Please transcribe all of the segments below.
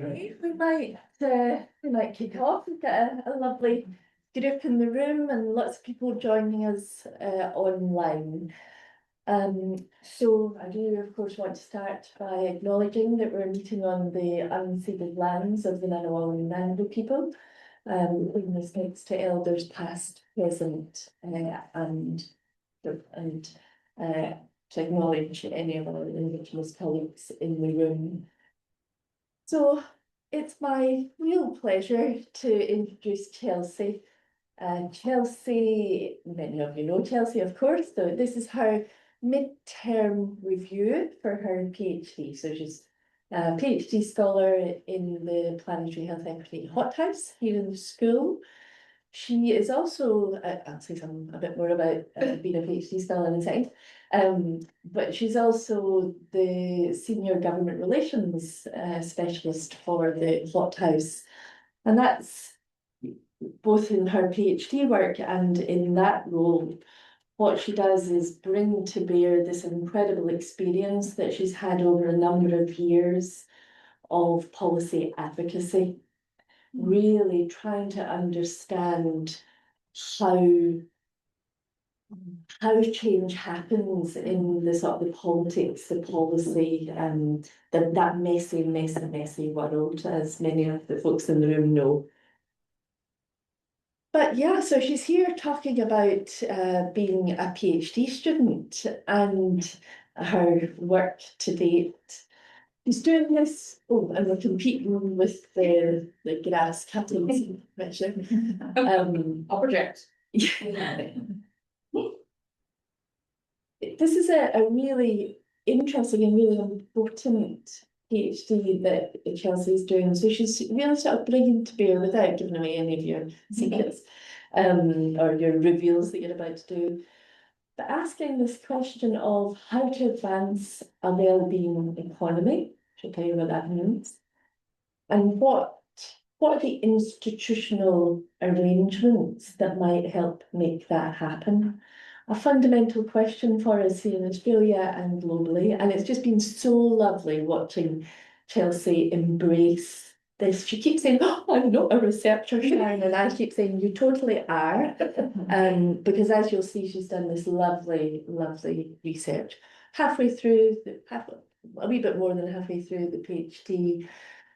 Okay, we might kick off. We've got a lovely group in the room and lots of people joining us online. So I do, of course, want to start by acknowledging that we're meeting on the unceded lands of the Ngunnawal and Ngandu people, in respects to elders past, present, and to acknowledge any of our Indigenous colleagues in the room. So it's my real pleasure to introduce Chelsea. Chelsea, many of you know Chelsea, of course, so this is her midterm review for her PhD. So she's a PhD scholar in the Planetary Health Equity Hothouse here in the school. She is also, I'll say something a bit more about being a PhD scholar in a second, but she's also the Senior Government Relations Specialist for the Hothouse. And that's both in her PhD work and in that role. What she does is bring to bear this incredible experience that she's had over a number of years of policy advocacy, really trying to understand how change happens in the sort of the politics, the policy, and that messy world, as many of the folks in the room know. But yeah, so she's here talking about being a PhD student and her work to date. She's doing this, and we're competing with the grass cutting measure. I'll project. This is a really interesting and really important PhD that Chelsea's doing. So she's really sort of bringing to bear, without giving away any of your secrets or your reveals that you're about to do, but asking this question of how to advance a well-being economy. She'll tell you what that means. And what are the institutional arrangements that might help make that happen? A fundamental question for us here in Australia and globally, and it's just been so lovely watching Chelsea embrace this. She keeps saying, "Oh, I'm not a researcher, Sharon," and I keep saying, "You totally are," because as you'll see, she's done this lovely research. A wee bit more than halfway through the PhD.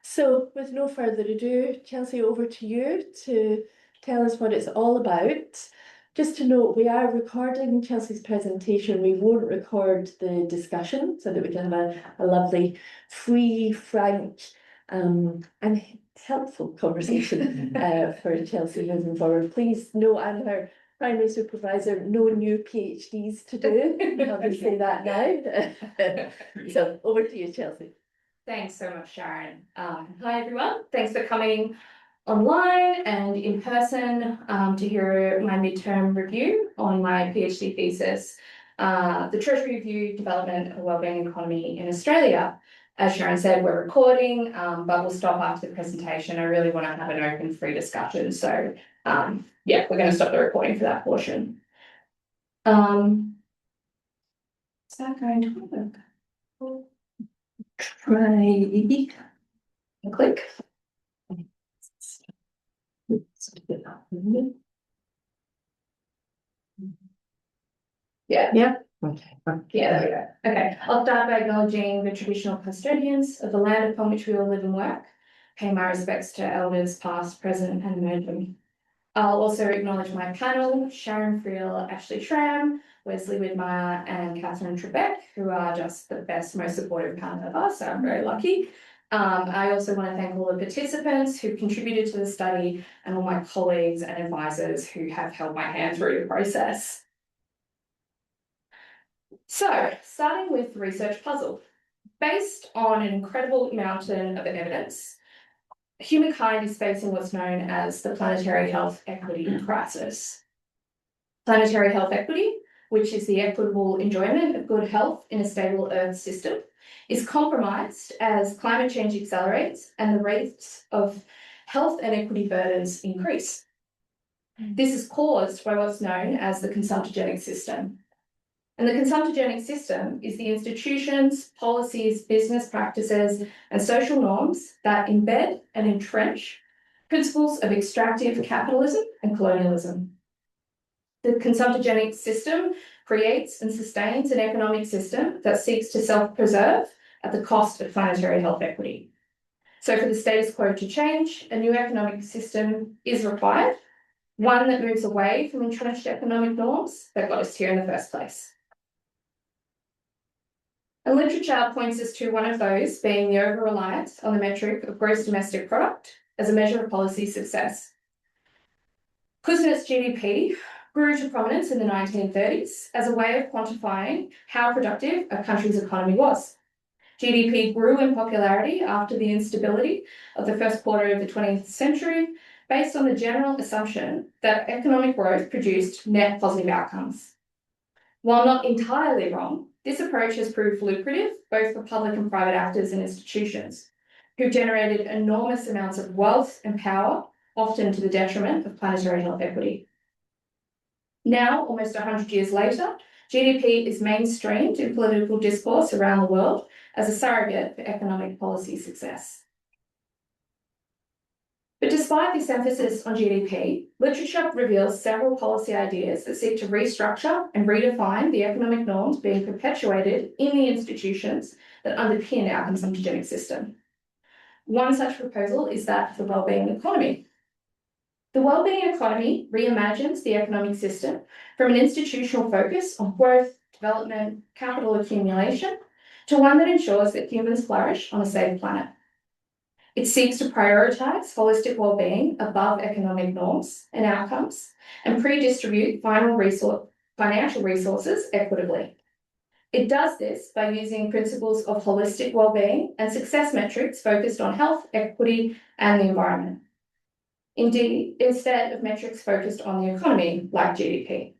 So with no further ado, Chelsea, over to you to tell us what it's all about. Just to note, we are recording Chelsea's presentation. We won't record the discussion so that we can have a lovely, free, frank, and helpful conversation for Chelsea moving forward. Please note, I'm her primary supervisor, no new PhDs to do. I'll just say that now. So over to you, Chelsea. Thanks so much, Sharon. Hi, everyone. Thanks for coming online and in person to hear my midterm review on my PhD thesis, the Treasury View, Development of a Wellbeing Economy in Australia. As Sharon said, we're recording, but we'll stop after the presentation. I really want to have an open, free discussion. So yeah, we're going to stop the recording for that portion. Is that going to work? Try click. Yeah. Okay. Yeah, there we go. Okay, I'll start by acknowledging the traditional custodians of the land upon which we all live and work. Pay my respects to elders past, present, and emerging. I'll also acknowledge my panel, Sharon Friel, Ashley Schramm, Wesley Widmeyer, and Catherine Trebek, who are just the best, most supportive panel of us, so I'm very lucky. I also want to thank all the participants who contributed to the study and all my colleagues and advisors who have held my hand through the process. So, starting with the research puzzle. Based on an incredible mountain of evidence, humankind is facing what's known as the planetary health equity crisis. Planetary health equity, which is the equitable enjoyment of good health in a stable Earth system, is compromised as climate change accelerates and the rates of health and equity burdens increase. This is caused by what's known as the consumptogenic system. And the consumptogenic system is the institutions, policies, business practices, and social norms that embed and entrench principles of extractive capitalism and colonialism. The consumptogenic system creates and sustains an economic system that seeks to self-preserve at the cost of planetary health equity. So for the status quo to change, a new economic system is required, one that moves away from entrenched economic norms that got us here in the first place. And literature points us to one of those being the over-reliance on the metric of gross domestic product as a measure of policy success. Kuznets GDP grew to prominence in the 1930s as a way of quantifying how productive a country's economy was. GDP grew in popularity after the instability of the first quarter of the 20th century, based on the general assumption that economic growth produced net positive outcomes. While not entirely wrong, this approach has proved lucrative both for public and private actors and institutions, who've generated enormous amounts of wealth and power, often to the detriment of planetary health equity. Now, almost 100 years later, GDP is mainstreamed in political discourse around the world as a surrogate for economic policy success. But despite this emphasis on GDP, literature reveals several policy ideas that seek to restructure and redefine the economic norms being perpetuated in the institutions that underpin our consumptogenic system. One such proposal is that of the wellbeing economy. The wellbeing economy reimagines the economic system from an institutional focus on growth, development, capital accumulation, to one that ensures that humans flourish on a safe planet. It seeks to prioritise holistic wellbeing above economic norms and outcomes and pre-distribute financial resources equitably. It does this by using principles of holistic wellbeing and success metrics focused on health, equity, and the environment. Indeed, instead of metrics focused on the economy, like GDP.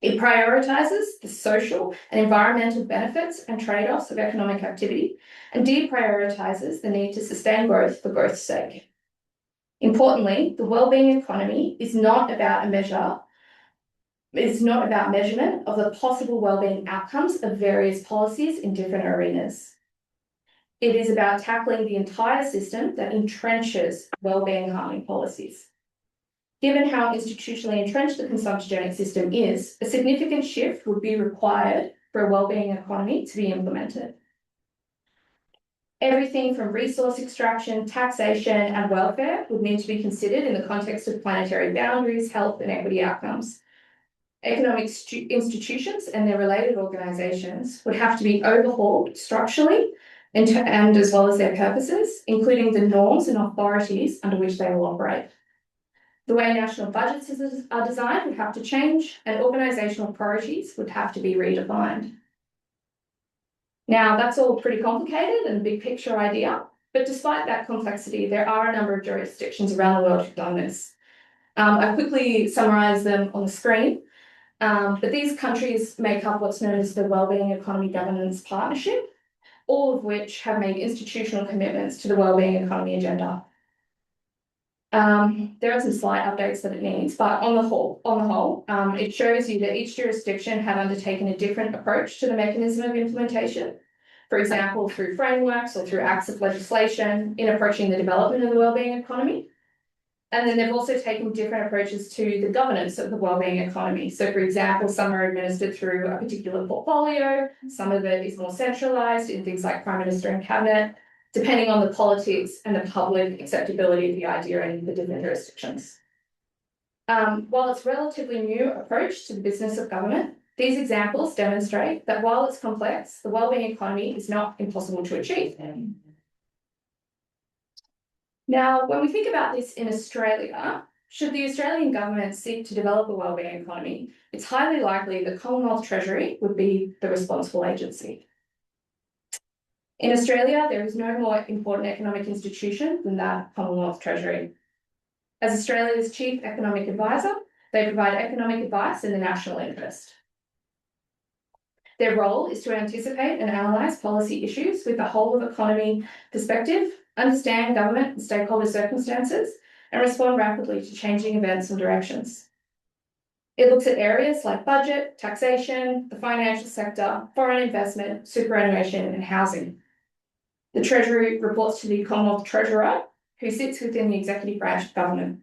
It prioritises the social and environmental benefits and trade-offs of economic activity and deprioritises the need to sustain growth for growth's sake. Importantly, the wellbeing economy is not about measurement of the possible wellbeing outcomes of various policies in different arenas. It is about tackling the entire system that entrenches wellbeing harming policies. Given how institutionally entrenched the consumptogenic system is, a significant shift would be required for a wellbeing economy to be implemented. Everything from resource extraction, taxation, and welfare would need to be considered in the context of planetary boundaries, health, and equity outcomes. Economic institutions and their related organisations would have to be overhauled structurally and as well as their purposes, including the norms and authorities under which they will operate. The way national budgets are designed would have to change, and organisational priorities would have to be redefined. Now, that's all pretty complicated and a big picture idea, but despite that complexity, there are a number of jurisdictions around the world who've done this. I quickly summarise them on the screen, but these countries make up what's known as the Wellbeing Economy Governance Partnership, all of which have made institutional commitments to the wellbeing economy agenda. There are some slight updates that it needs, but on the whole, it shows you that each jurisdiction had undertaken a different approach to the mechanism of implementation. For example, through frameworks or through acts of legislation in approaching the development of the wellbeing economy. And then they've also taken different approaches to the governance of the wellbeing economy. So, for example, some are administered through a particular portfolio, some of it is more centralised in things like Prime Minister and Cabinet, depending on the politics and the public acceptability of the idea in the different jurisdictions. While it's a relatively new approach to the business of government, these examples demonstrate that while it's complex, the wellbeing economy is not impossible to achieve. Now, when we think about this in Australia, should the Australian government seek to develop a wellbeing economy, it's highly likely the Commonwealth Treasury would be the responsible agency. In Australia, there is no more important economic institution than that Commonwealth Treasury. As Australia's chief economic advisor, they provide economic advice in the national interest. Their role is to anticipate and analyse policy issues with the whole of economy perspective, understand government and stakeholder circumstances, and respond rapidly to changing events and directions. It looks at areas like budget, taxation, the financial sector, foreign investment, superannuation, and housing. The Treasury reports to the Commonwealth Treasurer, who sits within the executive branch of government.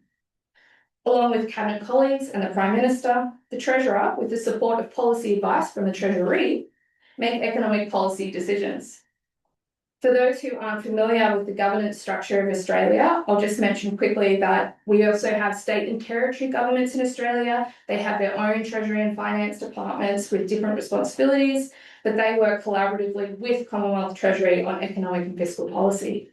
Along with Cabinet colleagues and the Prime Minister, the Treasurer, with the support of policy advice from the Treasury, make economic policy decisions. For those who aren't familiar with the governance structure of Australia, I'll just mention quickly that we also have state and territory governments in Australia. They have their own Treasury and Finance departments with different responsibilities, but they work collaboratively with Commonwealth Treasury on economic and fiscal policy.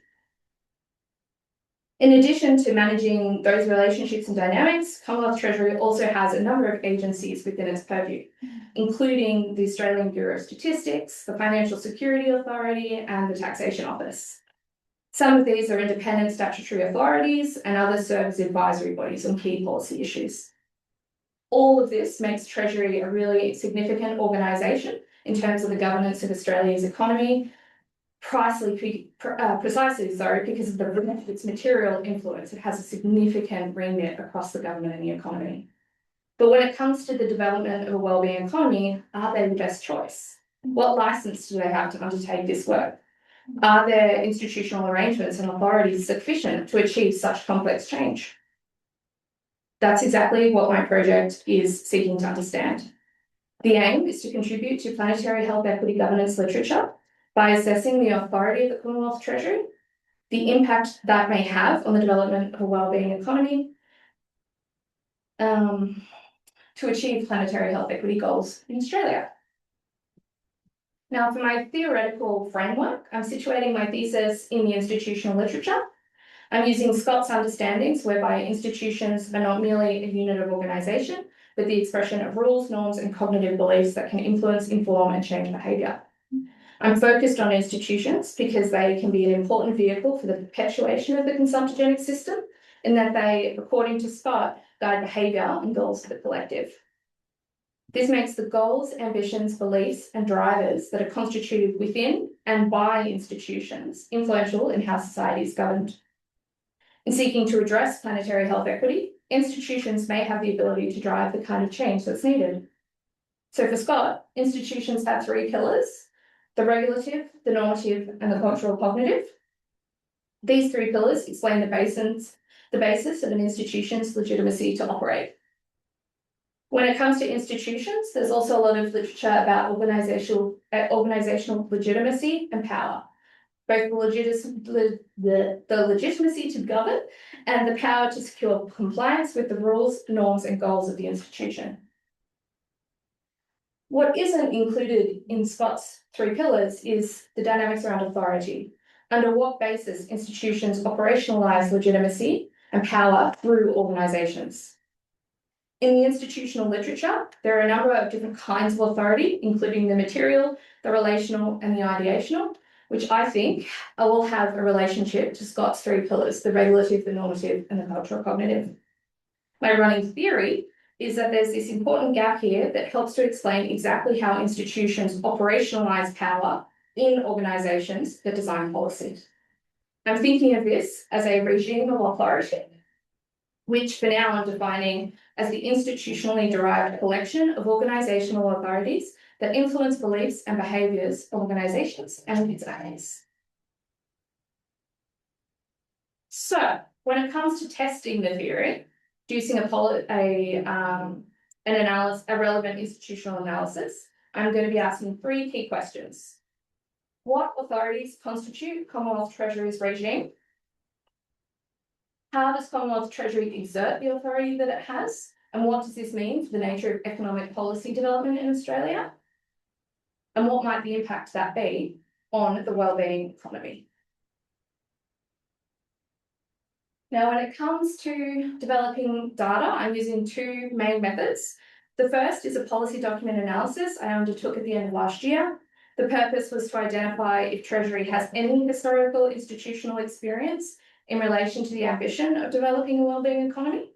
In addition to managing those relationships and dynamics, Commonwealth Treasury also has a number of agencies within its purview, including the Australian Bureau of Statistics, the Financial Security Authority, and the Taxation Office. Some of these are independent statutory authorities, and others serve as advisory bodies on key policy issues. All of this makes Treasury a really significant organisation in terms of the governance of Australia's economy, precisely because of the breadth of its material influence. It has a significant remit across the government and the economy. But when it comes to the development of a wellbeing economy, are they the best choice? What licence do they have to undertake this work? Are their institutional arrangements and authorities sufficient to achieve such complex change? That's exactly what my project is seeking to understand. The aim is to contribute to planetary health equity governance literature by assessing the authority of the Commonwealth Treasury, the impact that may have on the development of a wellbeing economy, to achieve planetary health equity goals in Australia. Now, for my theoretical framework, I'm situating my thesis in the institutional literature. I'm using Scott's understandings, whereby institutions are not merely a unit of organisation, but the expression of rules, norms, and cognitive beliefs that can influence, inform, and change behaviour. I'm focused on institutions because they can be an important vehicle for the perpetuation of the consumptogenic system, in that they, according to Scott, guide behaviour and goals for the collective. This makes the goals, ambitions, beliefs, and drivers that are constituted within and by institutions influential in how society is governed. In seeking to address planetary health equity, institutions may have the ability to drive the kind of change that's needed. So for Scott, institutions have three pillars: the regulative, the normative, and the cultural cognitive. These three pillars explain the basis of an institution's legitimacy to operate. When it comes to institutions, there's also a lot of literature about organizational legitimacy and power, both the legitimacy to govern and the power to secure compliance with the rules, norms, and goals of the institution. What isn't included in Scott's three pillars is the dynamics around authority. Under what basis institutions operationalise legitimacy and power through organisations. In the institutional literature, there are a number of different kinds of authority, including the material, the relational, and the ideational, which I think will have a relationship to Scott's three pillars: the regulative, the normative, and the cultural cognitive. My running theory is that there's this important gap here that helps to explain exactly how institutions operationalise power in organisations that design policy. I'm thinking of this as a regime of authority, which for now I'm defining as the institutionally derived collection of organisational authorities that influence beliefs and behaviours of organisations and its owners. So, when it comes to testing the theory, producing a relevant institutional analysis, I'm going to be asking three key questions. What authorities constitute Commonwealth Treasury's regime? How does Commonwealth Treasury exert the authority that it has? And what does this mean for the nature of economic policy development in Australia? And what might the impact that be on the wellbeing economy? Now, when it comes to developing data, I'm using two main methods. The first is a policy document analysis I undertook at the end of last year. The purpose was to identify if Treasury has any historical institutional experience in relation to the ambition of developing a wellbeing economy.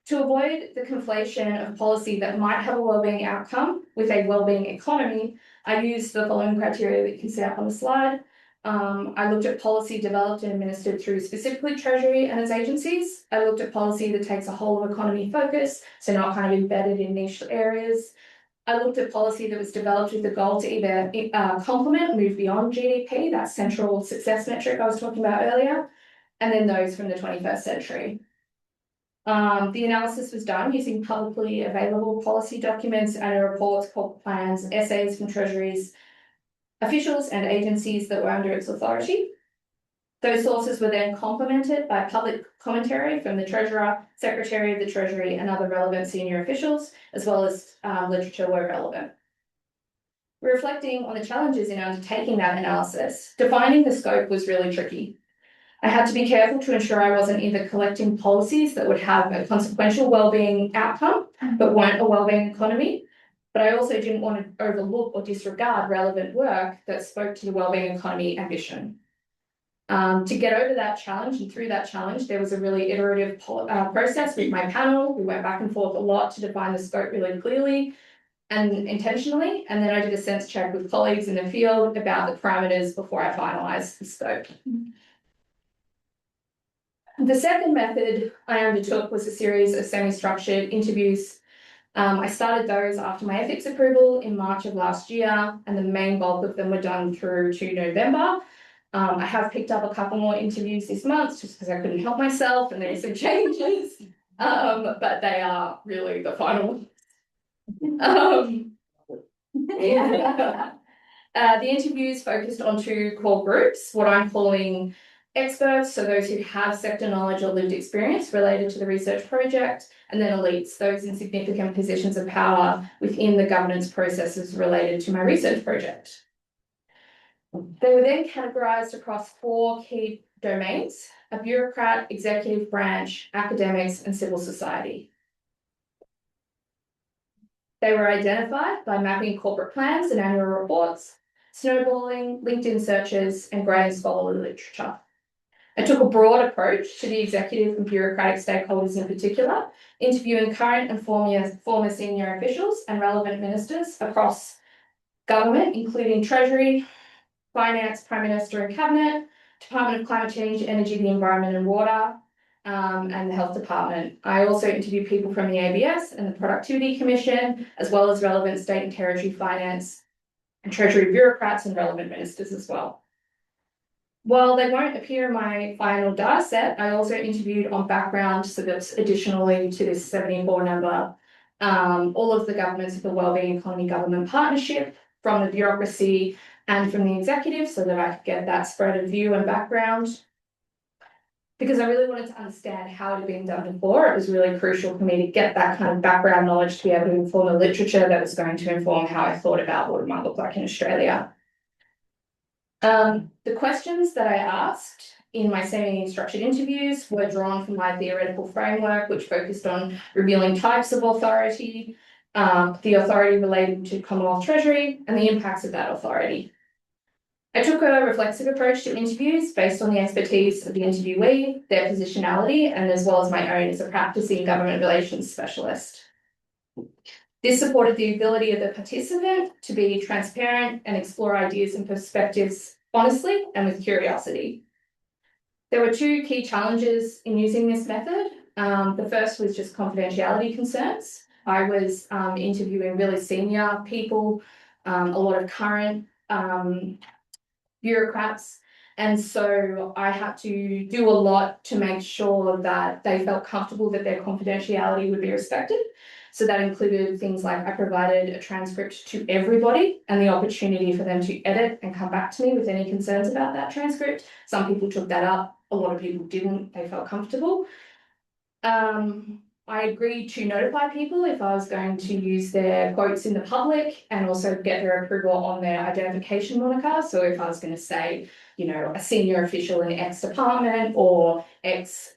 To avoid the conflation of policy that might have a wellbeing outcome with a wellbeing economy, I used the following criteria that you can see up on the slide. I looked at policy developed and administered through specifically Treasury and its agencies. I looked at policy that takes a whole of economy focus, so not kind of embedded in niche areas. I looked at policy that was developed with the goal to either complement, move beyond GDP, that central success metric I was talking about earlier, and then those from the 21st century. The analysis was done using publicly available policy documents, annual reports, corporate plans, essays from Treasury's officials and agencies that were under its authority. Those sources were then complemented by public commentary from the Treasurer, Secretary of the Treasury, and other relevant senior officials, as well as literature where relevant. Reflecting on the challenges in undertaking that analysis, defining the scope was really tricky. I had to be careful to ensure I wasn't either collecting policies that would have a consequential wellbeing outcome, but weren't a wellbeing economy. But I also didn't want to overlook or disregard relevant work that spoke to the wellbeing economy ambition. To get over that challenge and through that challenge, there was a really iterative process with my panel. We went back and forth a lot to define the scope really clearly and intentionally. And then I did a sense check with colleagues in the field about the parameters before I finalised the scope. The second method I undertook was a series of semi-structured interviews. I started those after my ethics approval in March of last year, and the main bulk of them were done through to November. I have picked up a couple more interviews this month just because I couldn't help myself and there are some changes, but they are really the final. The interviews focused on two core groups, what I'm calling experts, so those who have sector knowledge or lived experience related to the research project, and then elites, those in significant positions of power within the governance processes related to my research project. They were then categorised across four key domains: a bureaucrat, executive branch, academics, and civil society. They were identified by mapping corporate plans and annual reports, snowballing, LinkedIn searches, and grey and scholarly literature. I took a broad approach to the executive and bureaucratic stakeholders in particular, interviewing current and former senior officials and relevant ministers across government, including Treasury, Finance, Prime Minister and Cabinet, Department of Climate Change, Energy, the Environment and Water, and the Health Department. I also interviewed people from the ABS and the Productivity Commission, as well as relevant state and territory finance and Treasury bureaucrats and relevant ministers as well. While they won't appear in my final data set, I also interviewed on background, so that's additionally to this 74 number, all of the governments of the Wellbeing Economy Government Partnership, from the bureaucracy and from the executive, so that I could get that spread of view and background. Because I really wanted to understand how it had been done before, it was really crucial for me to get that kind of background knowledge to be able to inform the literature that was going to inform how I thought about what it might look like in Australia. The questions that I asked in my semi-structured interviews were drawn from my theoretical framework, which focused on revealing types of authority, the authority related to Commonwealth Treasury, and the impacts of that authority. I took a reflexive approach to interviews based on the expertise of the interviewee, their positionality, and as well as my own as a practicing government relations specialist. This supported the ability of the participant to be transparent and explore ideas and perspectives honestly and with curiosity. There were two key challenges in using this method. The first was just confidentiality concerns. I was interviewing really senior people, a lot of current bureaucrats, and so I had to do a lot to make sure that they felt comfortable that their confidentiality would be respected. So that included things like I provided a transcript to everybody and the opportunity for them to edit and come back to me with any concerns about that transcript. Some people took that up, a lot of people didn't, they felt comfortable. I agreed to notify people if I was going to use their quotes in the public and also get their approval on their identification moniker. So if I was going to say, you know, a senior official in X department or X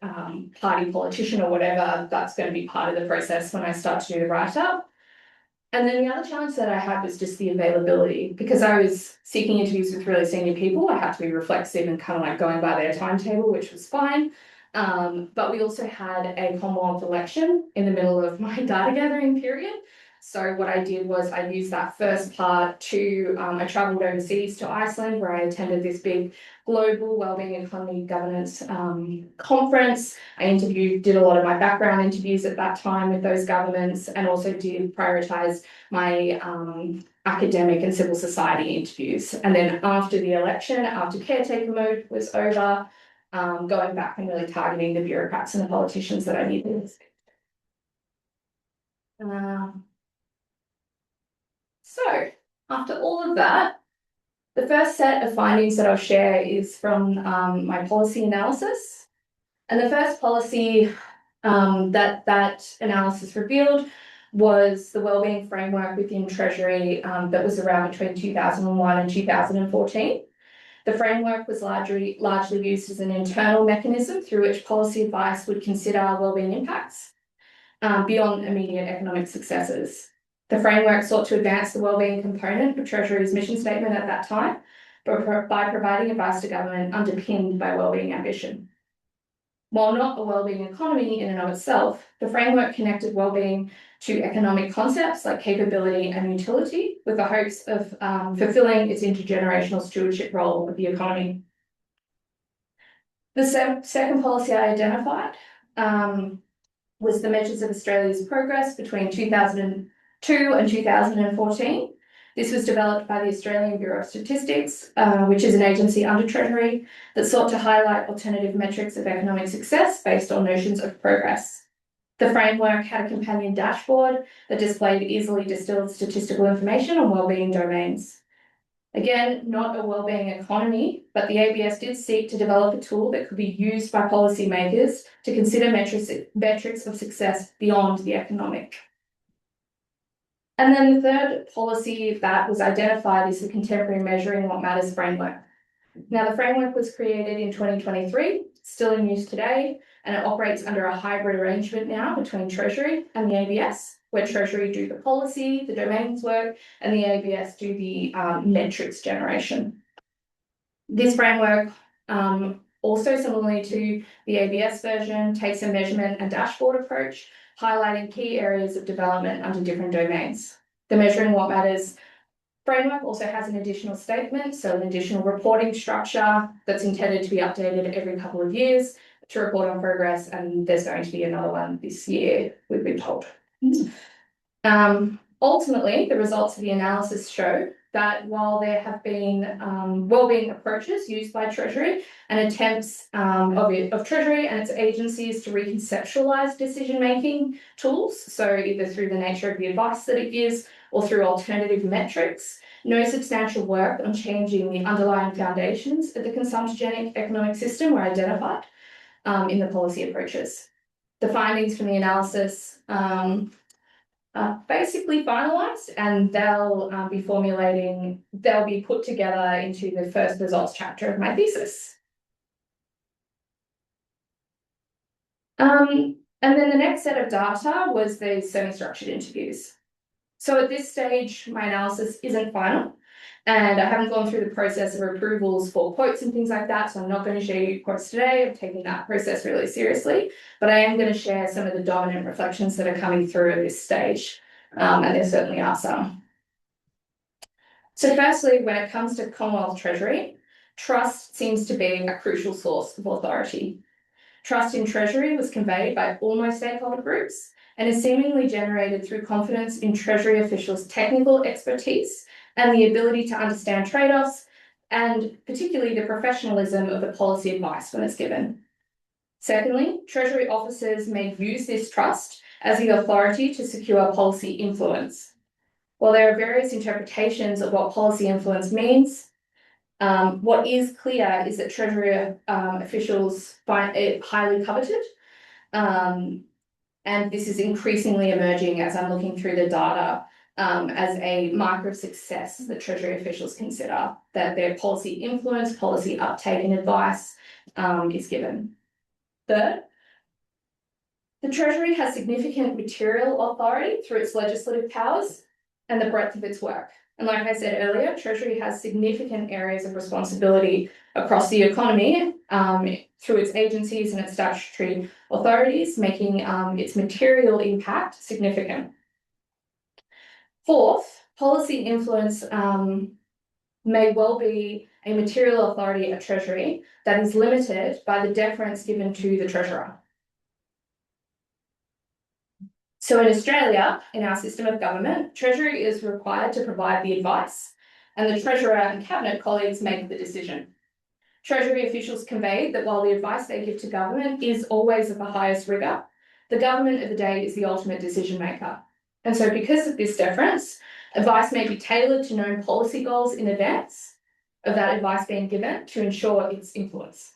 party politician or whatever, that's going to be part of the process when I start to do the write-up. And then the other challenge that I had was just the availability. Because I was seeking interviews with really senior people, I had to be reflexive and kind of like going by their timetable, which was fine. But we also had a Commonwealth election in the middle of my data gathering period. So what I did was I used that first part to, I travelled overseas to Iceland, where I attended this big global wellbeing economy governance conference. I did a lot of my background interviews at that time with those governments, and also did prioritise my academic and civil society interviews. And then after the election, after caretaker mode was over, going back and really targeting the bureaucrats and the politicians that I needed. So after all of that, the first set of findings that I'll share is from my policy analysis. And the first policy that analysis revealed was the wellbeing framework within Treasury that was around between 2001 and 2014. The framework was largely used as an internal mechanism through which policy advice would consider wellbeing impacts beyond immediate economic successes. The framework sought to advance the wellbeing component of Treasury's mission statement at that time, but by providing advice to government underpinned by wellbeing ambition. While not a wellbeing economy in and of itself, the framework connected wellbeing to economic concepts like capability and utility, with the hopes of fulfilling its intergenerational stewardship role of the economy. The second policy I identified was the measures of Australia's progress between 2002 and 2014. This was developed by the Australian Bureau of Statistics, which is an agency under Treasury that sought to highlight alternative metrics of economic success based on notions of progress. The framework had a companion dashboard that displayed easily distilled statistical information on wellbeing domains. Again, not a wellbeing economy, but the ABS did seek to develop a tool that could be used by policymakers to consider metrics of success beyond the economic. And then the third policy that was identified is the Contemporary Measuring What Matters framework. Now, the framework was created in 2023, still in use today, and it operates under a hybrid arrangement now between Treasury and the ABS, where Treasury do the policy, the domains work, and the ABS do the metrics generation. This framework, also similarly to the ABS version, takes a measurement and dashboard approach, highlighting key areas of development under different domains. The Measuring What Matters framework also has an additional statement, so an additional reporting structure that's intended to be updated every couple of years to report on progress, and there's going to be another one this year, we've been told. Ultimately, the results of the analysis show that while there have been wellbeing approaches used by Treasury and attempts of Treasury and its agencies to reconceptualise decision-making tools, so either through the nature of the advice that it gives or through alternative metrics, no substantial work on changing the underlying foundations of the consumptigenic economic system were identified in the policy approaches. The findings from the analysis basically finalised, and they'll be put together into the first results chapter of my thesis. And then the next set of data was the semi-structured interviews. So at this stage, my analysis isn't final, and I haven't gone through the process of approvals for quotes and things like that, so I'm not going to show you quotes today. I'm taking that process really seriously, but I am going to share some of the dominant reflections that are coming through at this stage, and there certainly are some. So firstly, when it comes to Commonwealth Treasury, trust seems to be a crucial source of authority. Trust in Treasury was conveyed by all my stakeholder groups and is seemingly generated through confidence in Treasury officials' technical expertise and the ability to understand trade-offs, and particularly the professionalism of the policy advice when it's given. Secondly, Treasury officers may use this trust as the authority to secure policy influence. While there are various interpretations of what policy influence means, what is clear is that Treasury officials find it highly coveted, and this is increasingly emerging as I'm looking through the data as a marker of success that Treasury officials consider, that their policy influence, policy uptake and advice is given. Third, the Treasury has significant material authority through its legislative powers and the breadth of its work. And like I said earlier, Treasury has significant areas of responsibility across the economy through its agencies and its statutory authorities, making its material impact significant. Fourth, policy influence may well be a material authority of Treasury that is limited by the deference given to the Treasurer. So in Australia, in our system of government, Treasury is required to provide the advice, and the Treasurer and Cabinet colleagues make the decision. Treasury officials conveyed that while the advice they give to government is always of the highest rigour, the government of the day is the ultimate decision maker. And so because of this deference, advice may be tailored to known policy goals in advance of that advice being given to ensure its influence.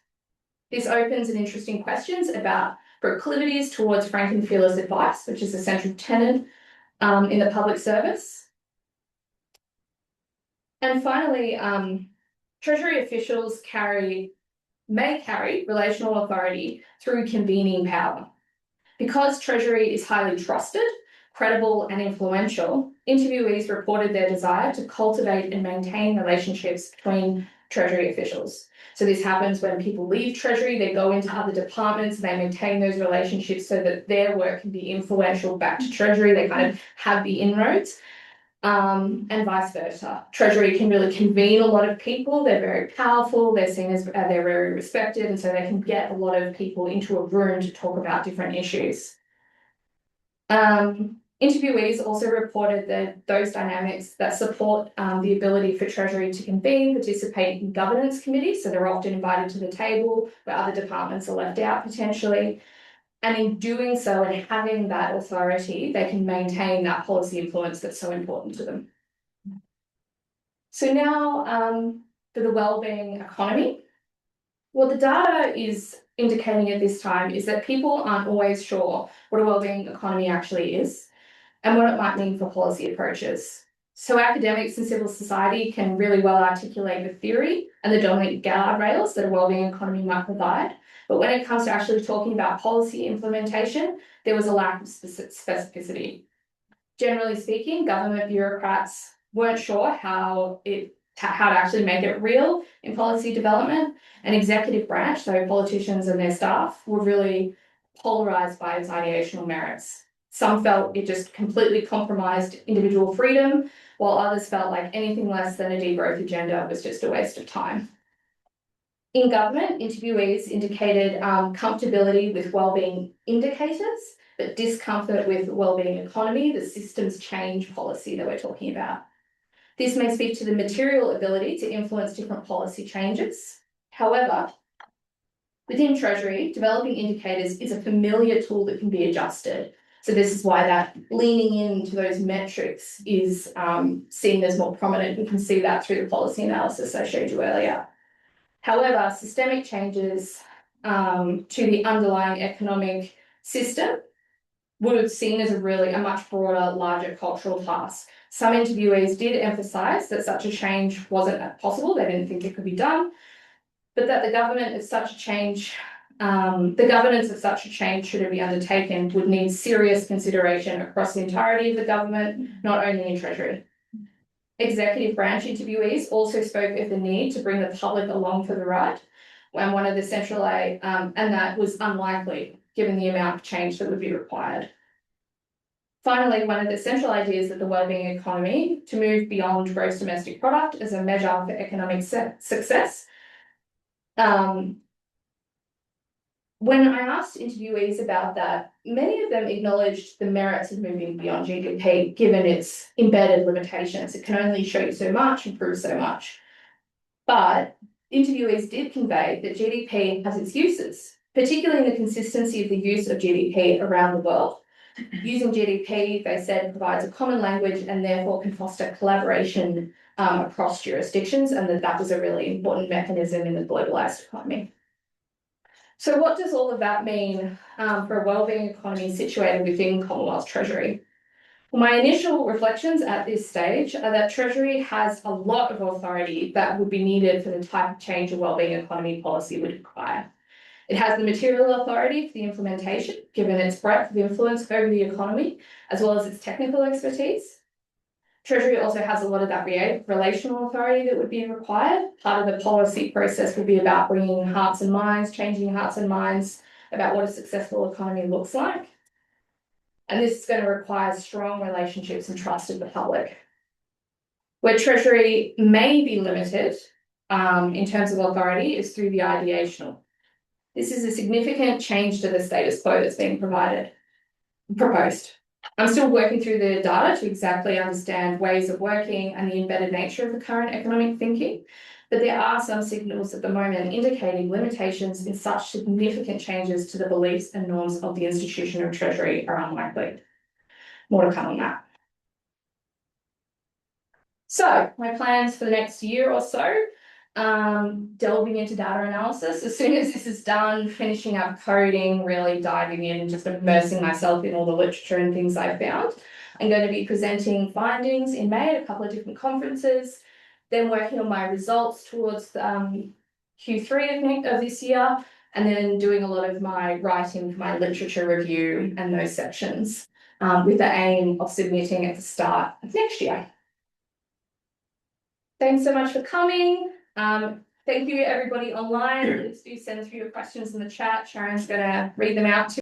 This opens an interesting questions about proclivities towards frank and fearless advice, which is a central tenet in the public service. And finally, Treasury officials may carry relational authority through convening power. Because Treasury is highly trusted, credible and influential, interviewees reported their desire to cultivate and maintain relationships between Treasury officials. So this happens when people leave Treasury, they go into other departments, they maintain those relationships so that their work can be influential back to Treasury, they kind of have the inroads. And vice versa. Treasury can really convene a lot of people, they're very powerful, they're seen as they're very respected, and so they can get a lot of people into a room to talk about different issues. Interviewees also reported that those dynamics that support the ability for Treasury to convene, participate in governance committees, so they're often invited to the table where other departments are left out potentially. And in doing so and having that authority, they can maintain that policy influence that's so important to them. So now for the wellbeing economy. What the data is indicating at this time is that people aren't always sure what a wellbeing economy actually is and what it might mean for policy approaches. So academics and civil society can really well articulate the theory and the dominant guardrails that a wellbeing economy might provide. But when it comes to actually talking about policy implementation, there was a lack of specificity. Generally speaking, government bureaucrats weren't sure how to actually make it real in policy development, and executive branch, so politicians and their staff, were really polarised by its ideational merits. Some felt it just completely compromised individual freedom, while others felt like anything less than a degrowth agenda was just a waste of time. In government, interviewees indicated comfortability with wellbeing indicators, but discomfort with wellbeing economy, the systems change policy that we're talking about. This may speak to the material ability to influence different policy changes. However, within Treasury, developing indicators is a familiar tool that can be adjusted. So this is why that leaning into those metrics is seen as more prominent. You can see that through the policy analysis I showed you earlier. However, systemic changes to the underlying economic system would have seen as a much broader, larger cultural task. Some interviewees did emphasise that such a change wasn't possible, they didn't think it could be done, but that the government of such a change, the governance of such a change, should it be undertaken, would need serious consideration across the entirety of the government, not only in Treasury. Executive branch interviewees also spoke of the need to bring the public along for the ride, and one of the central and that was unlikely given the amount of change that would be required. Finally, one of the central ideas of the wellbeing economy to move beyond gross domestic product as a measure for economic success. When I asked interviewees about that, many of them acknowledged the merits of moving beyond GDP, given its embedded limitations. It can only show you so much and prove so much. But interviewees did convey that GDP has its uses, particularly in the consistency of the use of GDP around the world. Using GDP, they said, provides a common language and therefore can foster collaboration across jurisdictions, and that was a really important mechanism in the globalised economy. So what does all of that mean for a wellbeing economy situated within Commonwealth Treasury? Well, my initial reflections at this stage are that Treasury has a lot of authority that would be needed for the type of change a wellbeing economy policy would require. It has the material authority for the implementation, given its breadth of influence over the economy, as well as its technical expertise. Treasury also has a lot of that relational authority that would be required. Part of the policy process will be about bringing hearts and minds, changing hearts and minds about what a successful economy looks like. And this is going to require strong relationships and trust of the public. Where Treasury may be limited in terms of authority is through the ideational. This is a significant change to the status quo that's being proposed. I'm still working through the data to exactly understand ways of working and the embedded nature of the current economic thinking, but there are some signals at the moment indicating limitations in such significant changes to the beliefs and norms of the institution of Treasury are unlikely. More to come on that. So my plans for the next year or so, delving into data analysis. As soon as this is done, finishing up coding, really diving in, just immersing myself in all the literature and things I found. I'm going to be presenting findings in May at a couple of different conferences, then working on my results towards Q3 of this year, and then doing a lot of my writing for my literature review and those sections, with the aim of submitting at the start of next year. Thanks so much for coming. Thank you everybody online. Please do send through your questions in the chat. Sharon's going to read them out to